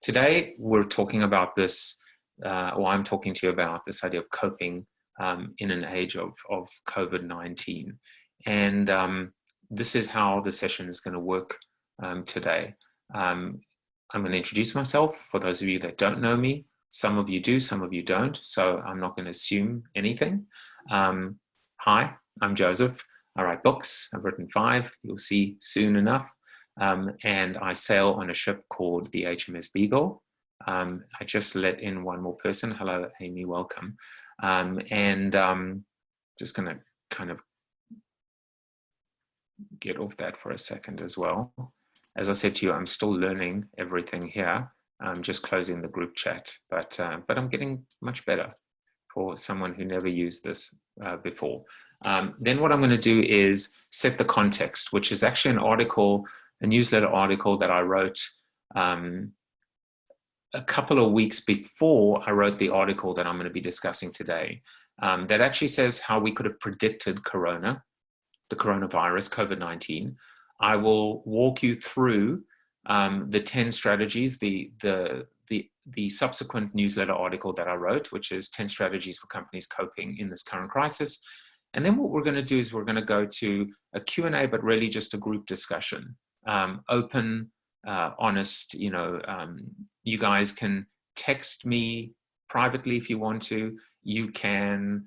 Today, we're talking about this, or I'm talking to you about this idea of coping in an age of COVID-19. And this is how the session is going to work today. I'm going to introduce myself for those of you that don't know me. Some of you do, some of you don't, so I'm not going to assume anything. Hi, I'm Joseph. I write books. I've written 5. You'll see soon enough. And I sail on a ship called the HMS Beagle. I just let in one more person. Hello, Amy, welcome. Just going to kind of get off that for a second as well. As I said to you, I'm still learning everything here. I'm just closing the group chat, but I'm getting much better for someone who never used this before. Then what I'm going to do is set the context, which is actually an article, a newsletter article that I wrote a couple of weeks before I wrote the article that I'm going to be discussing today. That actually says how we could have predicted the coronavirus, COVID-19. I will walk you through the 10 strategies, the subsequent newsletter article that I wrote, which is 10 strategies for companies coping in this current crisis. And then what we're going to do is we're going to go to a Q&A, but really just a group discussion, open, honest. You guys can text me privately if you want to. You can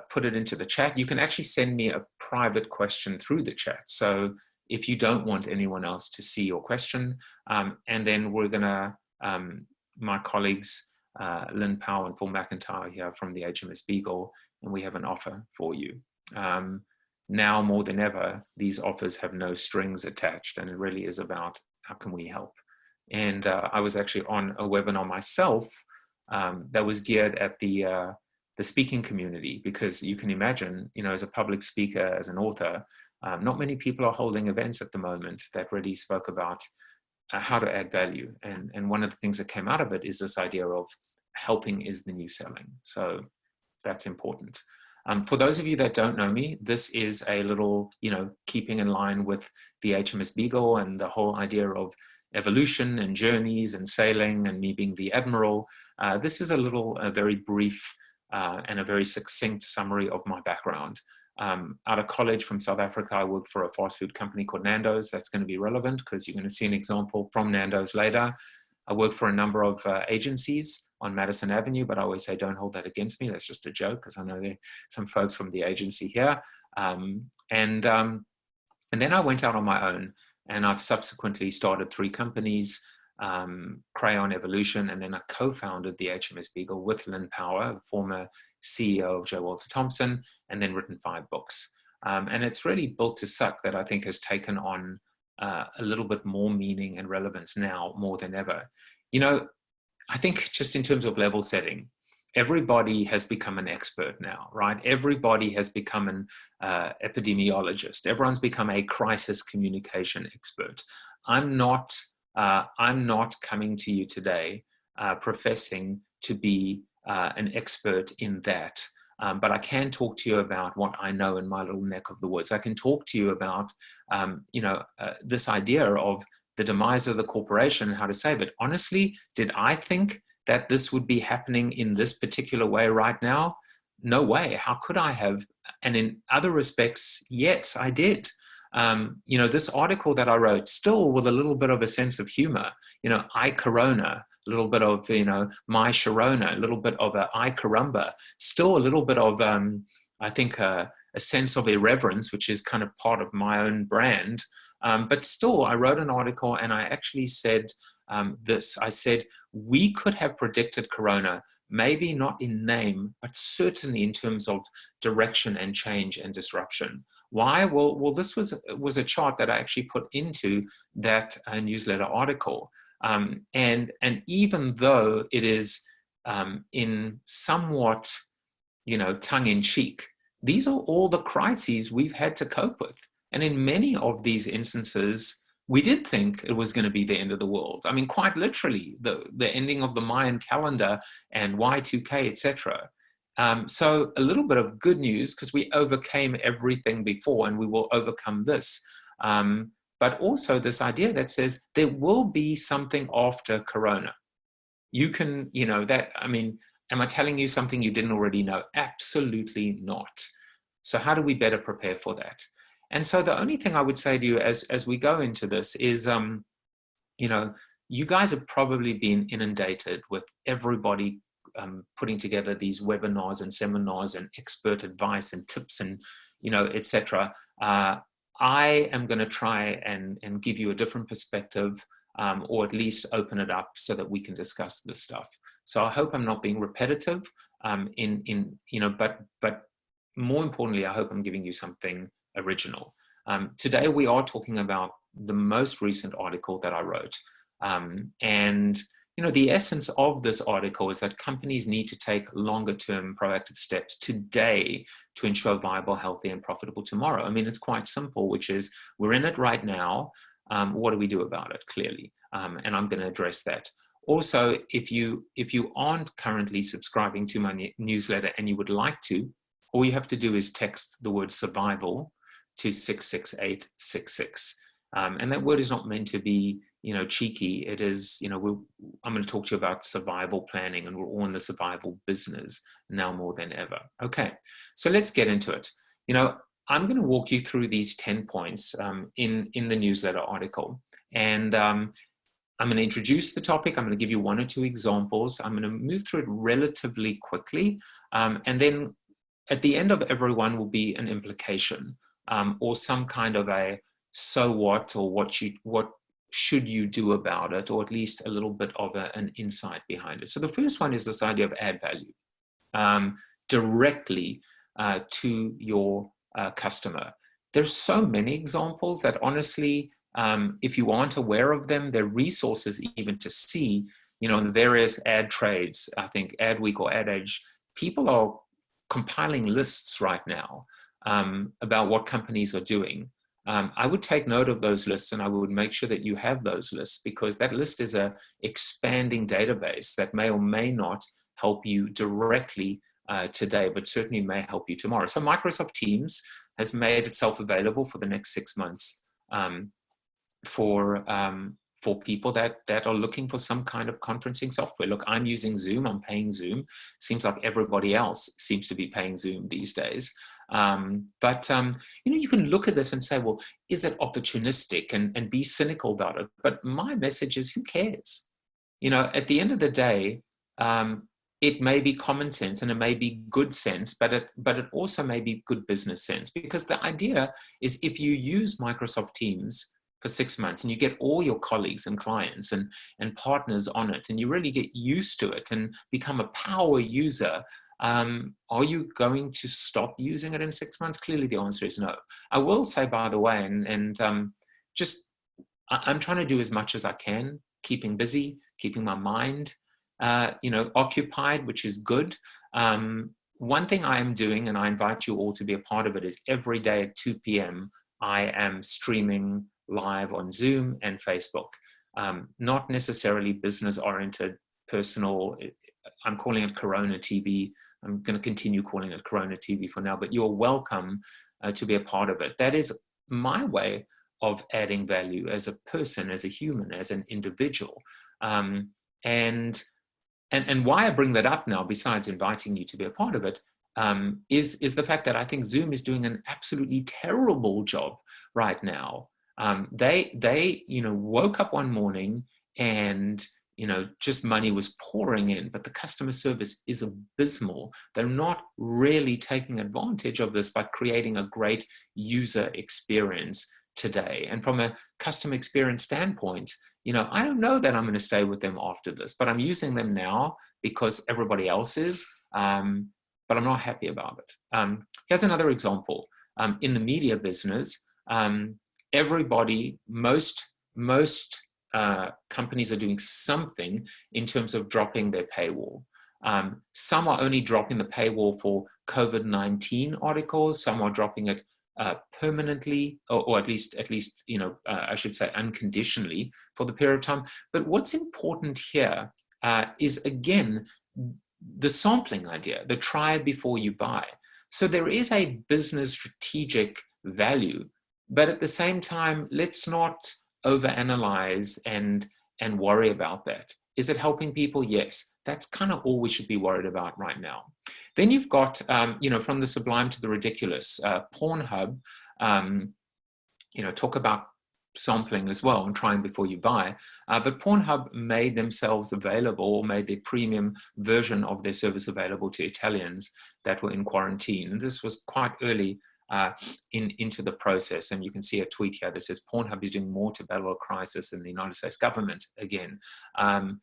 put it into the chat. You can actually send me a private question through the chat. So if you don't want anyone else to see your question, and then we're gonna, my colleagues, Lynn Powell and Phil McIntyre here from the HMS Beagle, and we have an offer for you. Now more than ever, these offers have no strings attached, and it really is about how can we help. And I was actually on a webinar myself that was geared at the speaking community, because you can imagine, as a public speaker, as an author, not many people are holding events at the moment that really spoke about how to add value. And one of the things that came out of it is this idea of helping is the new selling. So that's important. For those of you that don't know me, this is a little, keeping in line with the HMS Beagle and the whole idea of evolution and journeys and sailing and me being the admiral. This is a very brief and a very succinct summary of my background. Out of college from South Africa, I worked for a fast food company called Nando's. That's going to be relevant because you're going to see an example from Nando's later. I worked for a number of agencies on Madison Avenue, but I always say don't hold that against me. That's just a joke, because I know there are some folks from the agency here. And then I went out on my own, and I've subsequently started 3 companies, Crayon Evolution, and then I co-founded the HMS Beagle with Lynn Powell, former CEO of J. Walter Thompson, and then written 5 books. And it's really built to suck that I think has taken on a little bit more meaning and relevance now more than ever. I think just in terms of level setting, everybody has become an expert now, right? Everybody has become an epidemiologist. Everyone's become a crisis communication expert. I'm not coming to you today professing to be an expert in that, but I can talk to you about what I know in my little neck of the woods. I can talk to you about, this idea of the demise of the corporation and how to save it. Honestly, did I think that this would be happening in this particular way right now? No way. How could I have? And in other respects, yes, I did. This article that I wrote, still with a little bit of a sense of humor, I Corona, a little bit of, my Sharona, a little bit of I Caramba, still a little bit of, I think, a sense of irreverence, which is kind of part of my own brand. But still, I wrote an article and I actually said this. I said, we could have predicted Corona, maybe not in name, but certainly in terms of direction and change and disruption. Why? Well, this was a chart that I actually put into that newsletter article. And even though it is in somewhat, tongue-in-cheek, these are all the crises we've had to cope with. And in many of these instances, we did think it was going to be the end of the world. I mean, quite literally, the ending of the Mayan calendar and Y2K, etc. So a little bit of good news, because we overcame everything before and we will overcome this. But also this idea that says there will be something after Corona. You can, you know, that, I mean, am I telling you something you didn't already know? Absolutely not. So how do we better prepare for that? And so the only thing I would say to you as we go into this is, you know, you guys have probably been inundated with everybody putting together these webinars and seminars and expert advice and tips and, you know, etc. I am going to try and give you a different perspective, or at least open it up so that we can discuss this stuff. So I hope I'm not being repetitive, you know, but more importantly, I hope I'm giving you something original. Today we are talking about the most recent article that I wrote. And you know, the essence of this article is that companies need to take longer term proactive steps today to ensure viable, healthy, and profitable tomorrow. I mean, it's quite simple, which is we're in it right now. What do we do about it, clearly? And I'm going to address that. Also, if you aren't currently subscribing to my newsletter and you would like to, all you have to do is text the word survival to 66866. And that word is not meant to be, you know, cheeky. It is, you know, I'm going to talk to you about survival planning, and we're all in the survival business now more than ever. Okay, so let's get into it. You know, I'm going to walk you through these 10 points in the newsletter article. And I'm going to introduce the topic. I'm going to give you 1 or 2 examples. I'm going to move through it relatively quickly. And then at the end of every one will be an implication, or some kind of a so what, or what should you do about it, or at least a little bit of an insight behind it. So the first one is this idea of add value directly to your customer. There's so many examples that honestly, if you aren't aware of them, there are resources even to see, you know, in the various ad trades. I think Adweek or Ad Age, people are compiling lists right now about what companies are doing. I would take note of those lists, and I would make sure that you have those lists, because that list is an expanding database that may or may not help you directly today, but certainly may help you tomorrow. So Microsoft Teams has made itself available for the next 6 months for people that are looking for some kind of conferencing software. Look, I'm using Zoom, I'm paying Zoom. Seems like everybody else seems to be paying Zoom these days. But you know, you can look at this and say, well, is it opportunistic, and be cynical about it? But my message is, who cares? You know, at the end of the day, it may be common sense and it may be good sense, but it also may be good business sense, because the idea is, if you use Microsoft Teams for 6 months and you get all your colleagues and clients and partners on it, and you really get used to it and become a power user, are you going to stop using it in 6 months? Clearly the answer is no. I will say, by the way, I'm trying to do as much as I can, keeping busy, keeping my mind you know, occupied, which is good. One thing I am doing, and I invite you all to be a part of it, is every day at 2 p.m. I am streaming live on Zoom and Facebook. Not necessarily business-oriented, personal. I'm calling it Corona TV. I'm going to continue calling it Corona TV for now, but you're welcome to be a part of it. That is my way of adding value as a person, as a human, as an individual. And why I bring that up now, besides inviting you to be a part of it, is the fact that I think Zoom is doing an absolutely terrible job right now. They you know, woke up one morning and, you know, just money was pouring in, but the customer service is abysmal. They're not really taking advantage of this by creating a great user experience today. And from a customer experience standpoint, you know, I don't know that I'm going to stay with them after this, but I'm using them now because everybody else is, but I'm not happy about it. Here's another example. In the media business, everybody, most companies are doing something in terms of dropping their paywall. Some are only dropping the paywall for COVID-19 articles. Some are dropping it permanently, or at least you know, I should say unconditionally for the period of time. But what's important here is, again, the sampling idea, the try before you buy. So there is a business strategic value, but at the same time, let's not overanalyze and worry about that. Is it helping people? Yes. That's kind of all we should be worried about right now. Then you've got, from the sublime to the ridiculous. Pornhub, talk about sampling as well and trying before you buy. But Pornhub made themselves available, or made their premium version of their service available to Italians that were in quarantine. And this was quite early into the process. And you can see a tweet here that says Pornhub is doing more to battle a crisis than the United States government again. I'm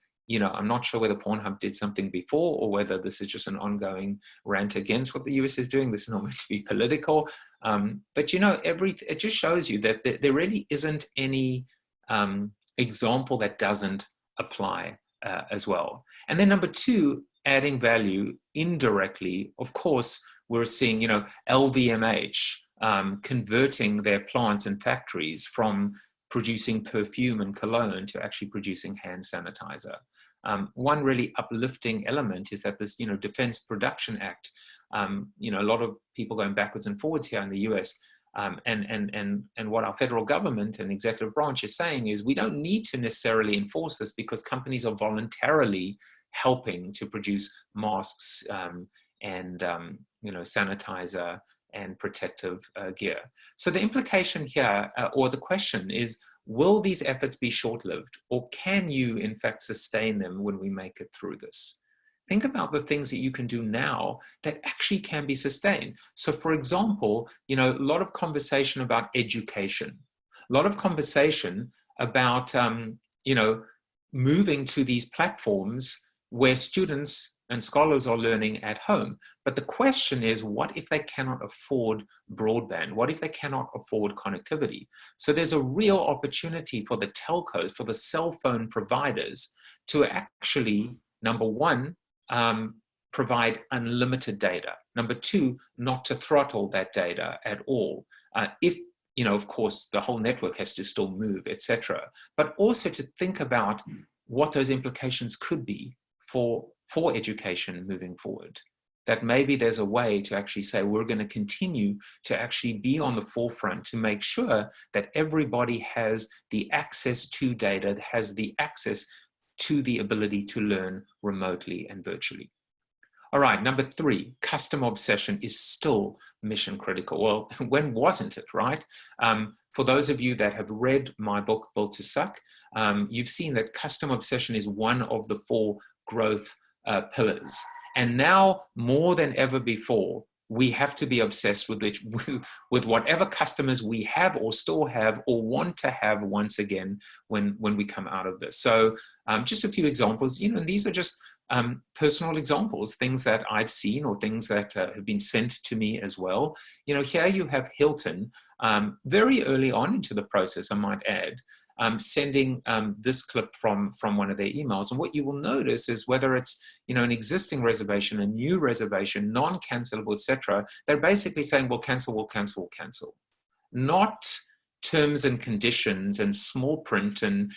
not sure whether Pornhub did something before or whether this is just an ongoing rant against what the US is doing. This is not meant to be political. But it just shows you that there really isn't any example that doesn't apply as well. And then number two, adding value indirectly. Of course, we're seeing, LVMH converting their plants and factories from producing perfume and cologne to actually producing hand sanitizer. One really uplifting element is that this, Defense Production Act, a lot of people going backwards and forwards here in the US, and what our federal government and executive branch is saying is we don't need to necessarily enforce this because companies are voluntarily helping to produce masks and sanitizer and protective gear. So the implication here, or the question is, will these efforts be short-lived, or can you in fact sustain them when we make it through this? Think about the things that you can do now that actually can be sustained. So for example, a lot of conversation about education, a lot of conversation about, moving to these platforms where students and scholars are learning at home. But the question is, what if they cannot afford broadband? What if they cannot afford connectivity? So there's a real opportunity for the telcos, for the cell phone providers to actually, number one, provide unlimited data. Number two, not to throttle that data at all. If, of course, the whole network has to still move, etc. But also to think about what those implications could be for education moving forward. That maybe there's a way to actually say we're going to continue to actually be on the forefront to make sure that everybody has the access to data, has the access to the ability to learn remotely and virtually. All right, number three, customer obsession is still mission critical. Well, when wasn't it, right? For those of you that have read my book, Built to Suck, you've seen that customer obsession is one of the 4 growth pillars. And now more than ever before, we have to be obsessed with whatever customers we have or still have or want to have once again when we come out of this. So just a few examples, and these are just personal examples, things that I've seen or things that have been sent to me as well. Here you have Hilton, very early on into the process, I might add, sending this clip from one of their emails. And what you will notice is whether it's an existing reservation, a new reservation, non-cancelable, etc., they're basically saying, we'll cancel, we'll cancel, we'll cancel. Not terms and conditions and small print and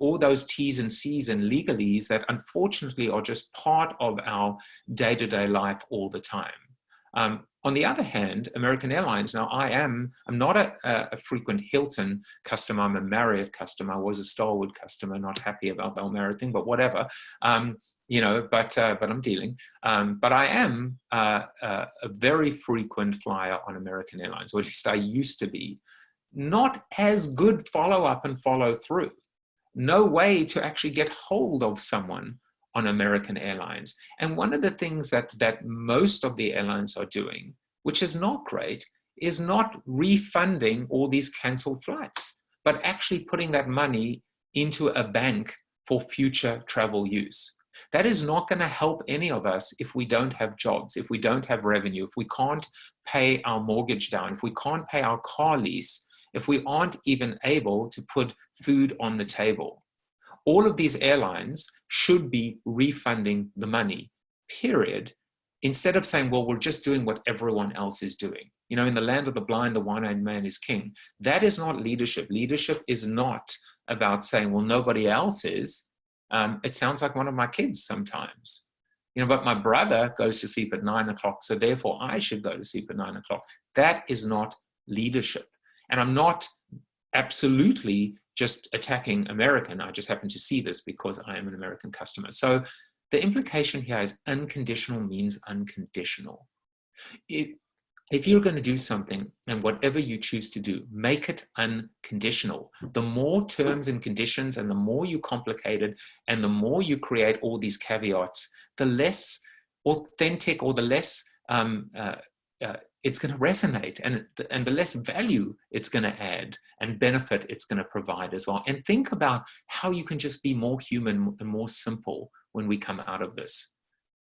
all those T's and C's and legalese that unfortunately are just part of our day-to-day life all the time. On the other hand, American Airlines, now I'm not a frequent Hilton customer, I'm a Marriott customer. I was a Starwood customer, not happy about the whole Marriott thing, but whatever, but I'm dealing. But I am a very frequent flyer on American Airlines, or at least I used to be. Not as good follow-up and follow-through. No way to actually get hold of someone on American Airlines. And one of the things that most of the airlines are doing, which is not great, is not refunding all these canceled flights, but actually putting that money into a bank for future travel use. That is not going to help any of us if we don't have jobs, if we don't have revenue, if we can't pay our mortgage down, if we can't pay our car lease, if we aren't even able to put food on the table. All of these airlines should be refunding the money, period, instead of saying, well, we're just doing what everyone else is doing. In the land of the blind, the one-eyed man is king. That is not leadership. Leadership is not about saying, well, nobody else is. It sounds like one of my kids sometimes. But my brother goes to sleep at 9 o'clock, so therefore I should go to sleep at 9 o'clock. That is not leadership. And I'm not absolutely just attacking American. I just happen to see this because I am an American customer. So the implication here is unconditional means unconditional. If you're going to do something, and whatever you choose to do, make it unconditional. The more terms and conditions and the more you complicate it and the more you create all these caveats, the less authentic or the less it's going to resonate, and the less value it's going to add and benefit it's going to provide as well. And think about how you can just be more human and more simple when we come out of this.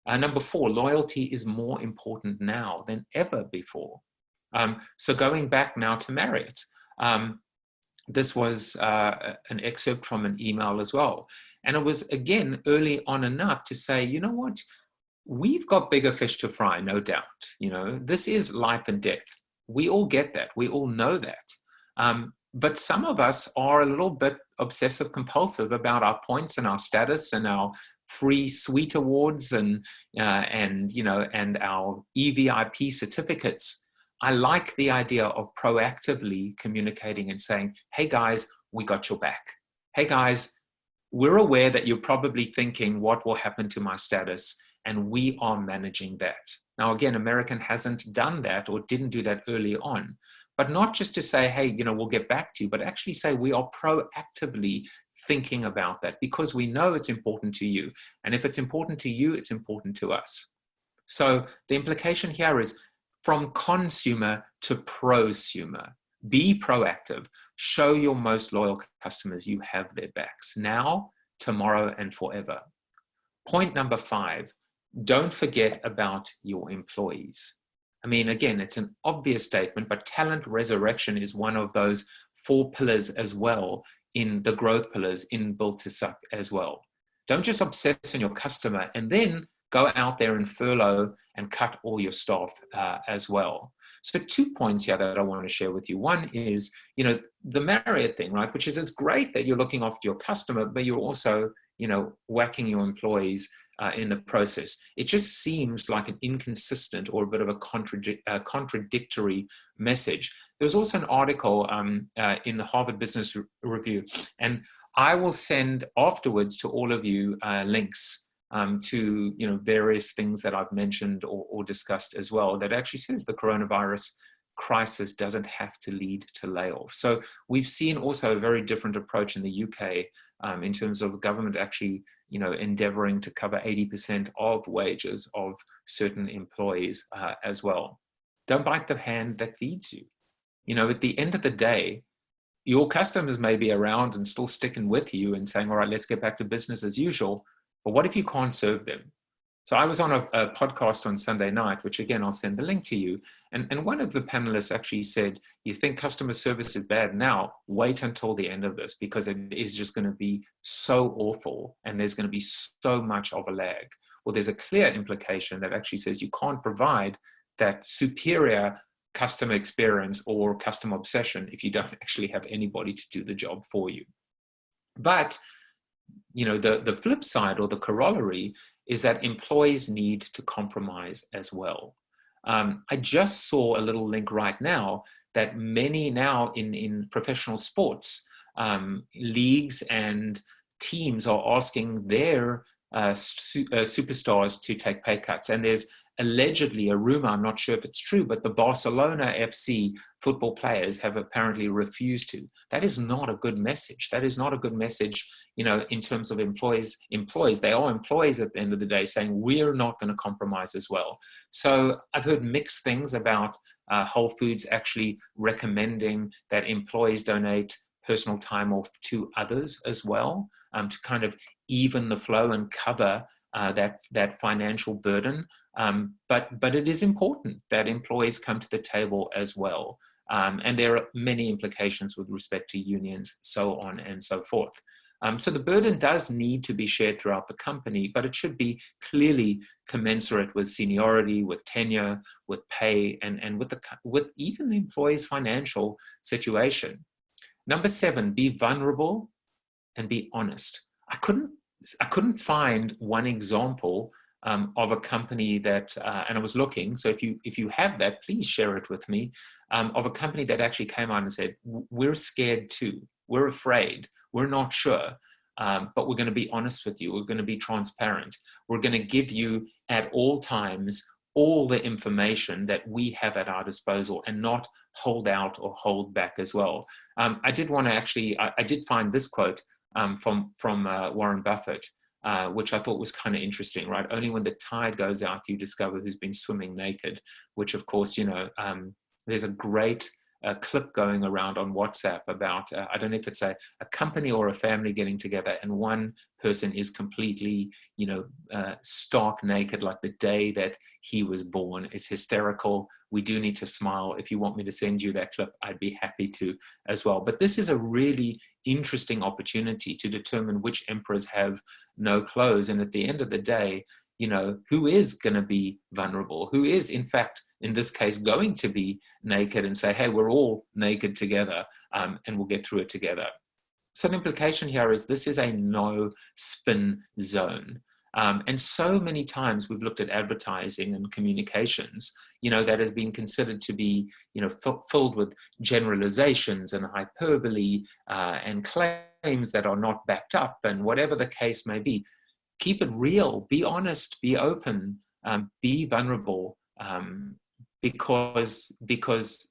Number 4, loyalty is more important now than ever before. So going back now to Marriott, this was an excerpt from an email as well. And it was, again, early on enough to say, you know what, we've got bigger fish to fry, no doubt. You know, this is life and death. We all get that. We all know that. But some of us are a little bit obsessive compulsive about our points and our status and our free suite awards and you know, and our EVIP certificates. I like the idea of proactively communicating and saying, hey guys, we got your back. Hey guys, we're aware that you're probably thinking what will happen to my status, and we are managing that. Now again, American hasn't done that or didn't do that early on, but not just to say, hey, you know, we'll get back to you, but actually say we are proactively thinking about that because we know it's important to you. And if it's important to you, it's important to us. So the implication here is from consumer to prosumer. Be proactive. Show your most loyal customers you have their backs now, tomorrow, and forever. Point number 5, don't forget about your employees. I mean, again, it's an obvious statement, but talent resurrection is one of those 4 pillars as well in the growth pillars in Built to Suck as well. Don't just obsess on your customer and then go out there and furlough and cut all your staff as well. So 2 points here that I want to share with you. One is, you know, the Marriott thing, right? Which is, it's great that you're looking after your customer, but you're also, you know, whacking your employees in the process. It just seems like an inconsistent or a bit of a contradictory message. There was also an article in the Harvard Business Review, and I will send afterwards to all of you links to, you know, various things that I've mentioned or discussed as well, that actually says the coronavirus crisis doesn't have to lead to layoffs. So we've seen also a very different approach in the UK in terms of the government actually, you know, endeavoring to cover 80% of wages of certain employees as well. Don't bite the hand that feeds you. You know, at the end of the day, your customers may be around and still sticking with you and saying, all right, let's get back to business as usual. But what if you can't serve them? So I was on a podcast on Sunday night, which again, I'll send the link to you. And one of the panelists actually said, you think customer service is bad now? Wait until the end of this, because it is just going to be so awful and there's going to be so much of a lag. Well, there's a clear implication that actually says you can't provide that superior customer experience or customer obsession if you don't actually have anybody to do the job for you. But, you know, the flip side or the corollary is that employees need to compromise as well. I just saw a little link right now that many now in professional sports, leagues and teams are asking their superstars to take pay cuts. And there's allegedly a rumor, I'm not sure if it's true, but the Barcelona FC football players have apparently refused to. That is not a good message. That is not a good message, you know, in terms of employees. They are employees at the end of the day saying, we're not going to compromise as well. So I've heard mixed things about Whole Foods actually recommending that employees donate personal time off to others as well, to kind of even the flow and cover that financial burden. But it is important that employees come to the table as well. And there are many implications with respect to unions, so on and so forth. So the burden does need to be shared throughout the company, but it should be clearly commensurate with seniority, with tenure, with pay, and with even the employee's financial situation. Number 7, be vulnerable and be honest. I couldn't find one example of a company that, and I was looking, so if you have that, please share it with me, of a company that actually came out and said, we're scared too. we're afraid, we're not sure, but we're going to be honest with you. We're going to be transparent. We're going to give you at all times all the information that we have at our disposal and not hold out or hold back as well. I did want to actually, I did find this quote from Warren Buffett, which I thought was kind of interesting, right? Only when the tide goes out, you discover who's been swimming naked, which of course, you know, there's a great clip going around on WhatsApp about, I don't know if it's a company or a family getting together, and one person is completely, you know, stark naked, like the day that he was born. It's hysterical. We do need to smile. If you want me to send you that clip, I'd be happy to as well. But this is a really interesting opportunity to determine which emperors have no clothes. And at the end of the day, you know, who is going to be vulnerable? Who is, in fact, in this case, going to be naked and say, hey, we're all naked together, and we'll get through it together. So the implication here is this is a no spin zone. And so many times we've looked at advertising and communications, you know, that has been considered to be, you know, filled with generalizations and hyperbole and claims that are not backed up, and whatever the case may be. Keep it real, be honest, be open, be vulnerable, because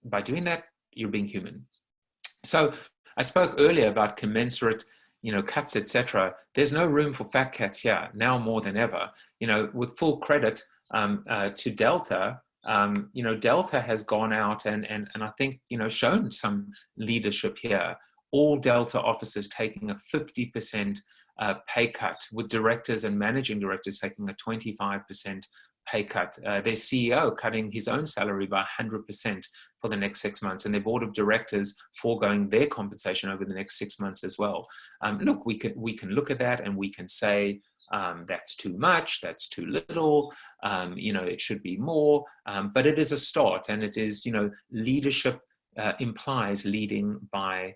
by doing that, you're being human. So I spoke earlier about commensurate, you know, cuts, etc. There's no room for fat cats here now more than ever. You know, with full credit to Delta, you know, Delta has gone out and I think, you know, shown some leadership here. All Delta officers taking a 50% pay cut, with directors and managing directors taking a 25% pay cut. Their CEO cutting his own salary by 100% for the next 6 months, and their board of directors foregoing their compensation over the next 6 months as well. Look, we can look at that and we can say, that's too much, that's too little, you know, it should be more, but it is a start, and it is, you know, leadership implies leading by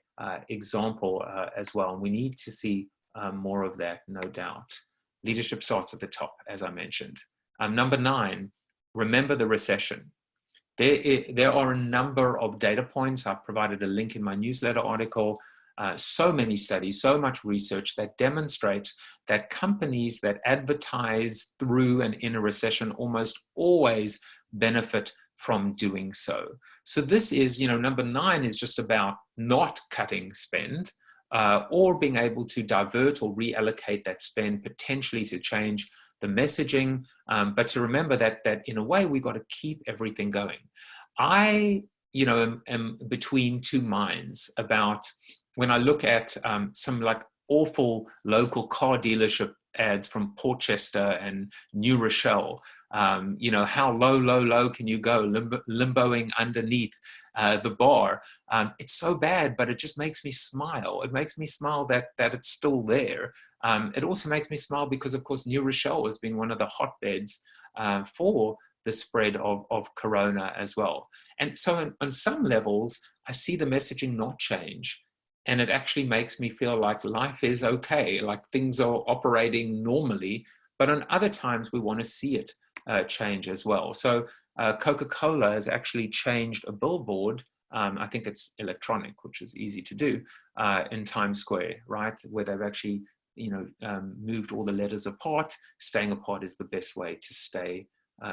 example as well. And we need to see more of that, no doubt. Leadership starts at the top, as I mentioned. Number 9, remember the recession. There are a number of data points. I've provided a link in my newsletter article. So many studies, so much research that demonstrates that companies that advertise through and in a recession almost always benefit from doing so. So this is, you know, number 9 is just about not cutting spend, or being able to divert or reallocate that spend, potentially to change the messaging, but to remember that in a way we've got to keep everything going. I, you know, am between two minds about when I look at some like awful local car dealership ads from Portchester and New Rochelle. You know, how low can you go, limboing underneath the bar. It's so bad, but it just makes me smile. It makes me smile that it's still there. It also makes me smile because, of course, New Rochelle has been one of the hotbeds for the spread of corona as well. And so on some levels, I see the messaging not change. And it actually makes me feel like life is okay, like things are operating normally. But on other times, we want to see it change as well. So Coca-Cola has actually changed a billboard. I think it's electronic, which is easy to do, in Times Square, right? Where they've actually, you know, moved all the letters apart. Staying apart is the best way to stay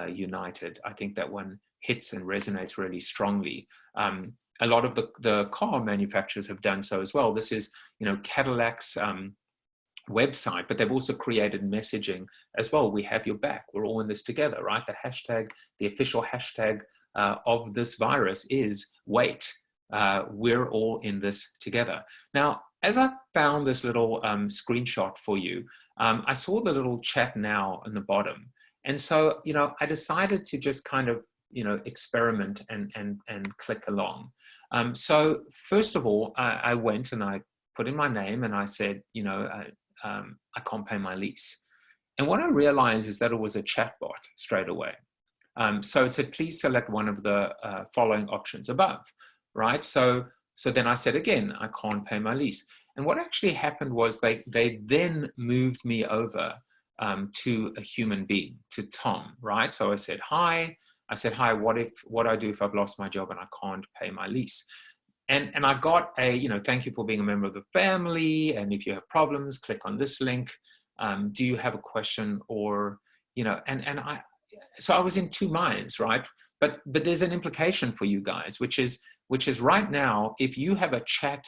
united. I think that one hits and resonates really strongly. A lot of the car manufacturers have done so as well. This is, you know, Cadillac's website, but they've also created messaging as well. We have your back. We're all in this together, right? The hashtag, the official hashtag of this virus is wait. We're all in this together. Now, as I found this little screenshot for you, I saw the little chat now in the bottom. And so, you know, I decided to just kind of, you know, experiment and click along. So first of all, I went and I put in my name and I said, you know, I can't pay my lease. And what I realized is that it was a chatbot straight away. So it said, please select one of the following options above, right? So then I said, again, I can't pay my lease. And what actually happened was they then moved me over to a human being, to Tom, right? So I said, hi. I said, hi, what do I do if I've lost my job and I can't pay my lease? And I got a, thank you for being a member of the family. And if you have problems, click on this link. Do you have a question? Or, so I was in two minds, right? But there's an implication for you guys, which is right now, if you have a chat,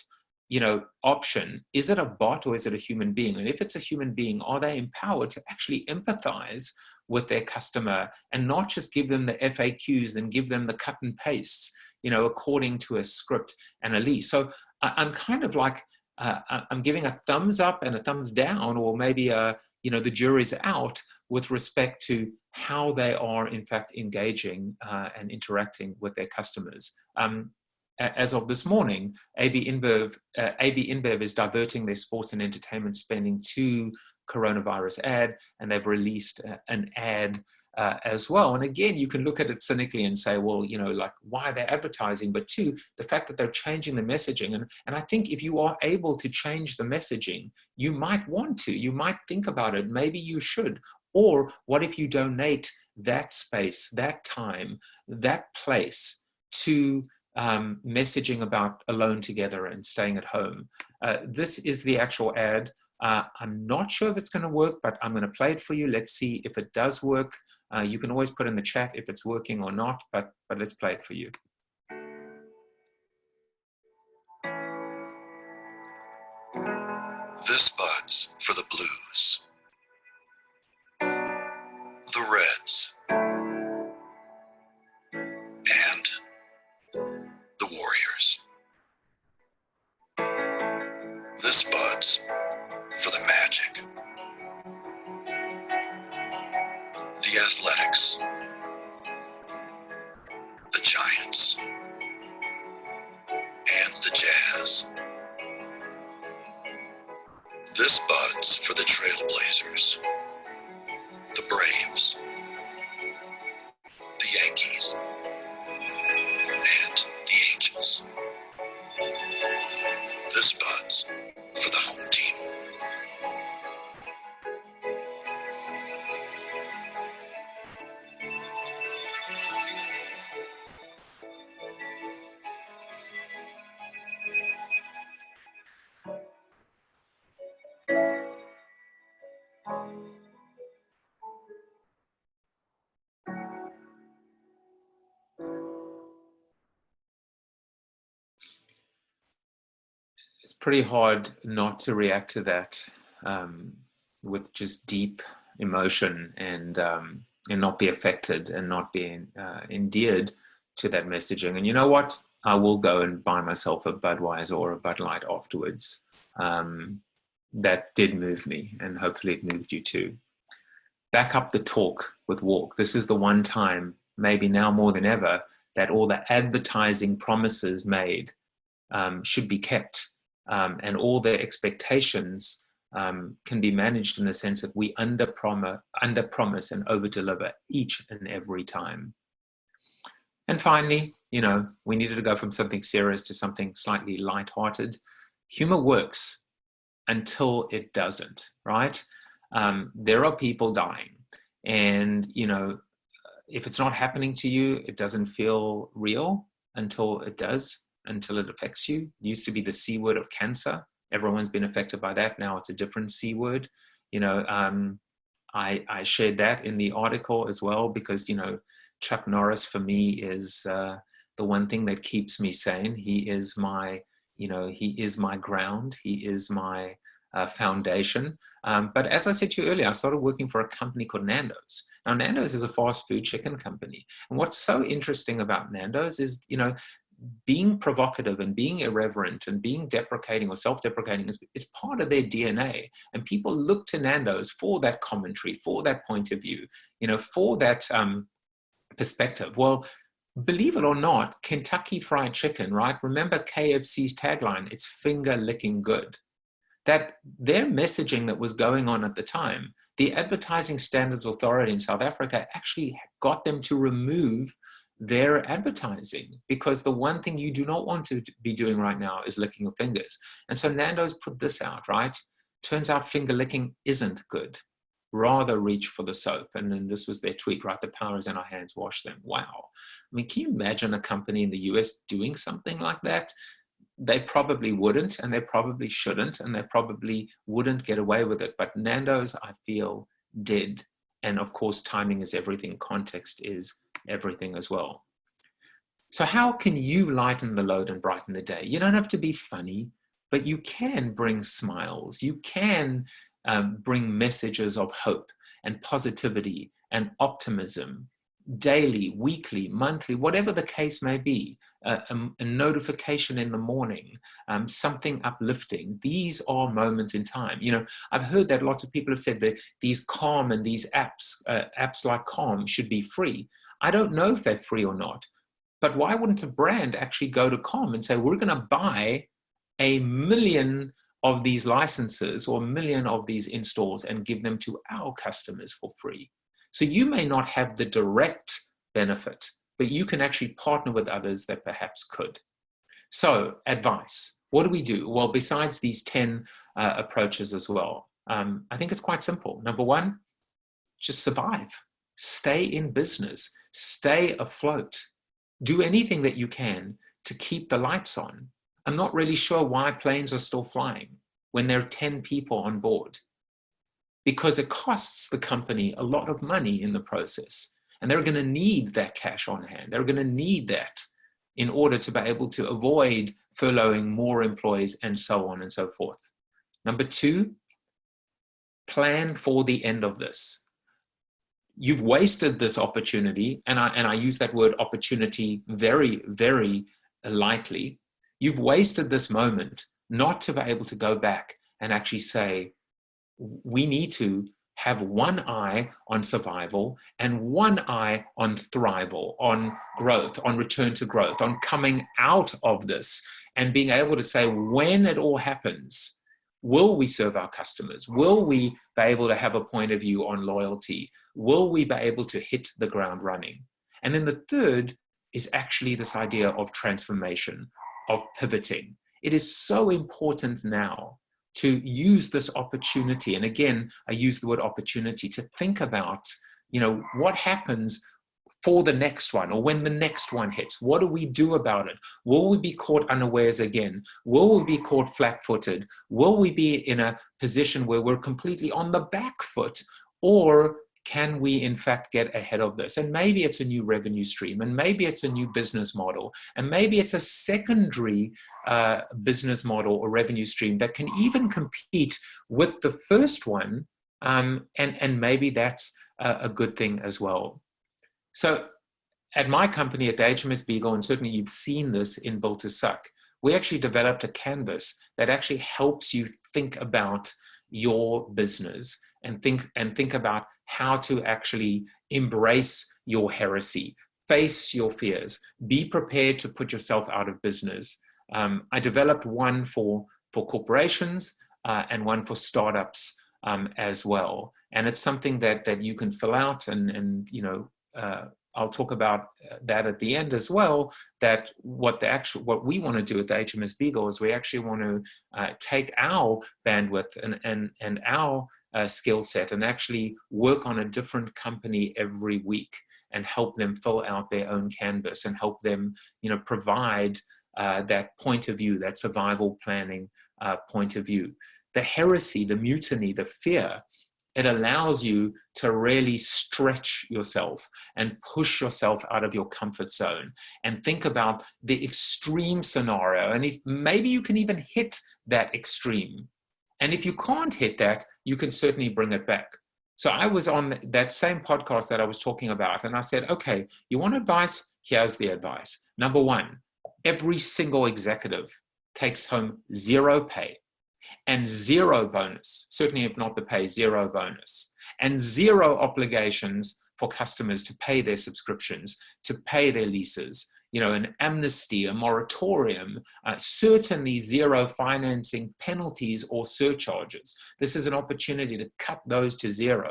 option, is it a bot or is it a human being? And if it's a human being, are they empowered to actually empathize with their customer and not just give them the FAQs and give them the cut and pastes, according to a script and a lead? So I'm kind of like, I'm giving a thumbs up and a thumbs down, or maybe the jury's out with respect to how they are in fact engaging and interacting with their customers. As of this morning, AB InBev is diverting their sports and entertainment spending to coronavirus ad, and they've released an ad as well. And again, you can look at it cynically and say, well, like, why are they advertising? But two, the fact that they're changing the messaging. And I think if you are able to change the messaging, you might want to, you might think about it, maybe you should. Or what if you donate that space, that time, that place to messaging about alone together and staying at home? This is the actual ad. I'm not sure if it's going to work, but I'm going to play it for you. Let's see if it does work. You can always put in the chat if it's working or not, but let's play it for you. This Bud's for the Blues, the Reds, and the Warriors. This Bud's for the Magic, the Athletics, the Giants, and the Jazz. This Bud's for the Trailblazers, the Braves, the Yankees, and the Angels. This Bud's for the home team. It's pretty hard not to react to that with just deep emotion and not be affected and not being endeared to that messaging. And you know what? I will go and buy myself a Budweiser or a Bud Light afterwards. That did move me, and hopefully it moved you too. Back up the talk with WARC. This is the one time, maybe now more than ever, that all the advertising promises made should be kept. And all their expectations can be managed in the sense that we under promise and over deliver each and every time. And finally, we needed to go from something serious to something slightly lighthearted. Humor works until it doesn't, right? There are people dying, and if it's not happening to you, it doesn't feel real until it does. Until it affects you. It used to be the C word of cancer. Everyone's been affected by that. Now it's a different C word. I shared that in the article as well, because, Chuck Norris for me is the one thing that keeps me sane. He is my, he is my ground. He is my foundation. But as I said to you earlier, I started working for a company called Nando's. Now, Nando's is a fast food chicken company. And what's so interesting about Nando's is, being provocative and being irreverent and being deprecating or self-deprecating is part of their DNA. And people look to Nando's for that commentary, for that point of view, for that perspective. Well, believe it or not, Kentucky Fried Chicken, right? Remember KFC's tagline, it's finger licking good. That their messaging that was going on at the time, the Advertising Standards Authority in South Africa actually got them to remove their advertising, because the one thing you do not want to be doing right now is licking your fingers. And so Nando's put this out, right? Turns out finger licking isn't good. Rather reach for the soap. And then this was their tweet, right? The power is in our hands, wash them. Wow. I mean, can you imagine a company in the US doing something like that? they probably wouldn't, and they probably shouldn't, and they probably wouldn't get away with it. But Nando's, I feel, did. And of course, timing is everything. Context is everything as well. So how can you lighten the load and brighten the day? You don't have to be funny, but you can bring smiles. You can bring messages of hope and positivity and optimism, daily, weekly, monthly, whatever the case may be. A notification in the morning, something uplifting. These are moments in time. You know, I've heard that lots of people have said that these Calm and these apps like Calm should be free. I don't know if they're free or not, but why wouldn't a brand actually go to Calm and say, we're going to buy 1 million of these licenses or 1 million of these installs and give them to our customers for free? So you may not have the direct benefit, but you can actually partner with others that perhaps could. So advice, what do we do? Well, besides these 10 approaches as well, I think it's quite simple. Number one, just survive, stay in business, stay afloat, do anything that you can to keep the lights on. I'm not really sure why planes are still flying when there are 10 people on board, because it costs the company a lot of money in the process. And they're going to need that cash on hand. They're going to need that in order to be able to avoid furloughing more employees and so on and so forth. Number two, plan for the end of this. You've wasted this opportunity, and I use that word opportunity very, very lightly. You've wasted this moment not to be able to go back and actually say, we need to have one eye on survival and one eye on thrival, on growth, on return to growth, on coming out of this, and being able to say, when it all happens, will we serve our customers? Will we be able to have a point of view on loyalty? Will we be able to hit the ground running? And then the third is actually this idea of transformation, of pivoting. It is so important now to use this opportunity. And again, I use the word opportunity to think about, you know, what happens for the next one, or when the next one hits. What do we do about it? Will we be caught unawares again? Will we be caught flat-footed? Will we be in a position where we're completely on the back foot? Or can we in fact get ahead of this? And maybe it's a new revenue stream, and maybe it's a new business model, and maybe it's a secondary business model or revenue stream that can even compete with the first one, and maybe that's a good thing as well. So at my company, at the HMS Beagle, and certainly you've seen this in Built to Suck, we actually developed a canvas that actually helps you think about your business and think about how to actually embrace your heresy, face your fears, be prepared to put yourself out of business. I developed one for corporations and one for startups as well. And it's something that you can fill out, and you know, I'll talk about that at the end as well, that what we want to do at the HMS Beagle is we actually want to take our bandwidth and our skill set and actually work on a different company every week and help them fill out their own canvas and help them, you know, provide that point of view, that survival planning point of view. The heresy, the mutiny, the fear, it allows you to really stretch yourself and push yourself out of your comfort zone and think about the extreme scenario. And if maybe you can even hit that extreme. And if you can't hit that, you can certainly bring it back. So I was on that same podcast that I was talking about, and I said, okay, you want advice? Here's the advice. Number one, every single executive takes home 0 pay. And 0 bonus, certainly if not the pay, 0 bonus, and 0 obligations for customers to pay their subscriptions, to pay their leases, you know, an amnesty, a moratorium, certainly 0 financing penalties or surcharges. This is an opportunity to cut those to 0.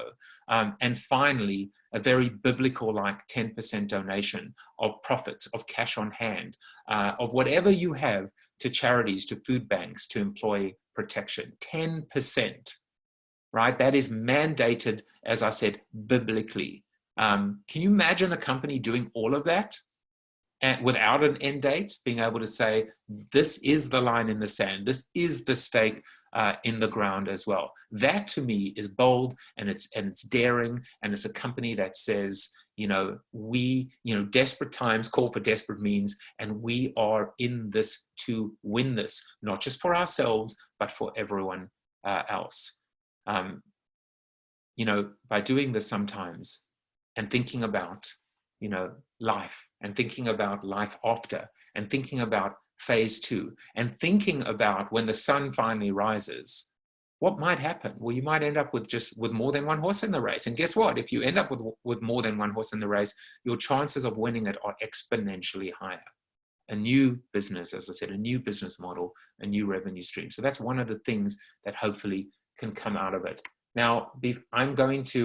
And finally, a very biblical-like 10% donation of profits, of cash on hand, of whatever you have to charities, to food banks, to employee protection. 10%, right? That is mandated, as I said, biblically. Can you imagine a company doing all of that? and without an end date, being able to say, this is the line in the sand, this is the stake in the ground as well. That to me is bold, and it's daring, and it's a company that says, desperate times call for desperate means, and we are in this to win this, not just for ourselves, but for everyone else. By doing this sometimes and thinking about, life, and thinking about life after, and thinking about phase 2, and thinking about when the sun finally rises, what might happen? Well, you might end up with more than one horse in the race. And guess what? If you end up with more than one horse in the race, your chances of winning it are exponentially higher. A new business, as I said, a new business model, a new revenue stream. So that's one of the things that hopefully can come out of it. Now, I'm going to